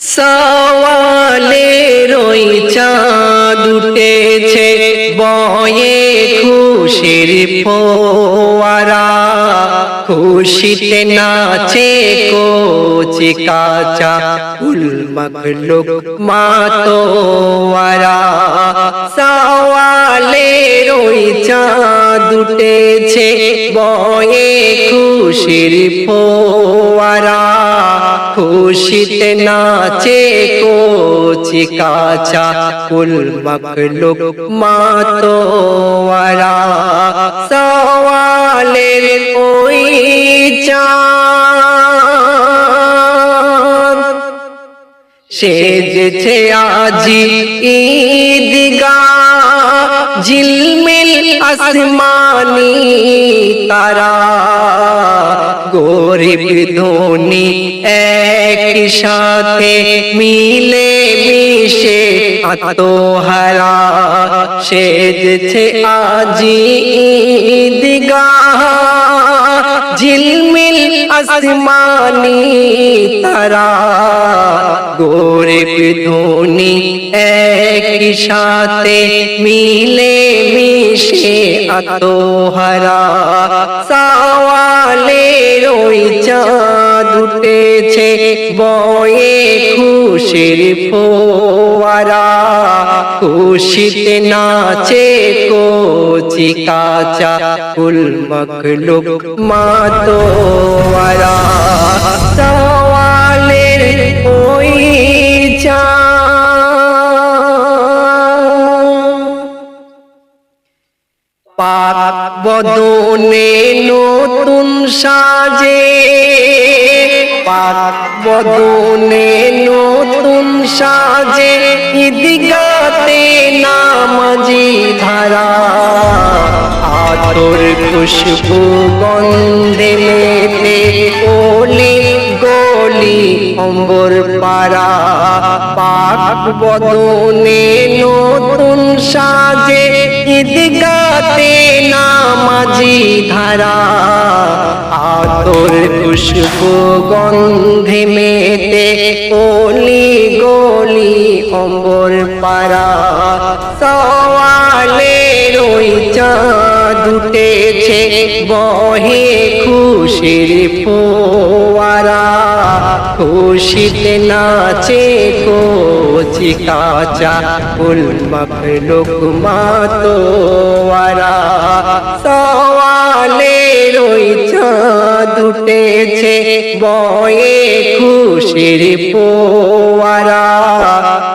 সওয়ালের ওই চাঁদ উঠেছে বয়ে খুশির ফোয়ারা, খুশিতে নাচে কোচি কাঁচা কুল মখলুক মাতোয়ারা। সওয়ালের ওই চাঁদ উঠেছে বয়ে খুশির ফোয়ারা, খুশিতে নাচে কোচি কাঁচা কুল মখলুক মাতোয়ারা। সওয়ালের ওই চাঁদ সেজেছে আজি ঈদগাহ, ঝিলমিল আসমানি তারা, গরিব ধনী একসাথে মিলে মিশে আত্মহারা। সেজেছে আজি ঈদগাহ, ঝিলমিল আসমানি তারা, গরিব ধনী একসাথে মিলে মিশে আত্মহারা। সওয়ালের ওই চাঁদ উঠেছে বয়ে খুশির ফোয়ারা, খুশিতে নাচে কোচি কাঁচা কুল মখলুক মাতোয়ারা। সওয়ালের ওই পাক বদনে নতুন সাজে, পাক বদনে নতুন সাজে ঈদগাতে নামাজি ধারা, আতর খুশবু গন্ধে মেতে ওলি গলি অম্বর পারা। পাক বদনে নতুন সাজে ঈদগাতে নামাজি ধারা, আতর খুশবু গন্ধে মেতে ওলি গলি অম্বর পারা। সওয়ালের ওই চাঁদ উঠেছে বহে খুশির ফোয়ারা, খুশিতে নাচে কোচি কাঁচা কুল মখলুক মাতোয়ারা। সওয়ালের ওই চাঁদ উঠেছে বয়ে খুশির ফোয়ারা,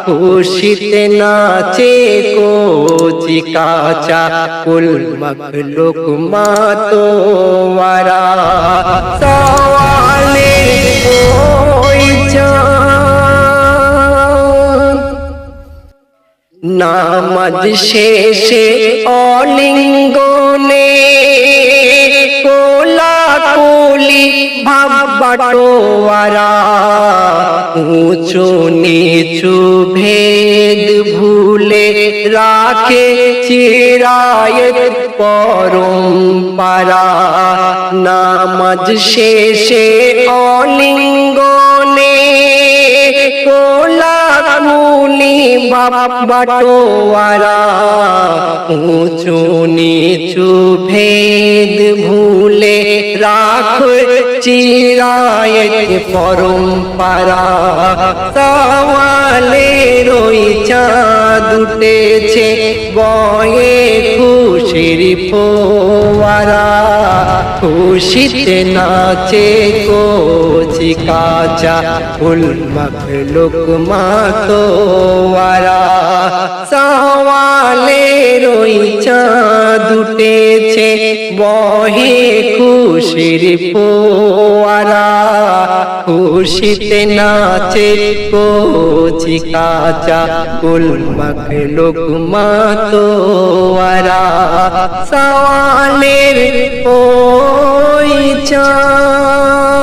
খুশিতে নাচে কোচি কাঁচা কুল মখলুক মাতোয়ারা। সওয়ালের ওই চাঁদ নামাজ শেষে অলিঙ্গনে কোলাকুলি ভাব বাটোয়ারা, উঁচু নিচু ভেদ ভুলে রাখে চিরায়ত পরম্পরা। নামাজ শেষে অলিঙ্গনে কোলাকুলি ভাব বাটোয়ারা, উঁচু নিচু ভেদ ভুলে রাখে চিরায়ত পরম্পরা। সওয়ালের ওই চাঁদ উঠেছে বয়ে খুশির ফোয়ারা, খুশিতে নাচে কোচি কাঁচা কুল মখলুক মাতোয়ারা। সওয়ালের ওই চাঁদ উঠেছে বহে খুশির ফোয়ারা, খুশিতে নাচে কোচি কাঁচা কুল মখলুক মাতোয়ারা। সওয়ালের ওই চাঁদ।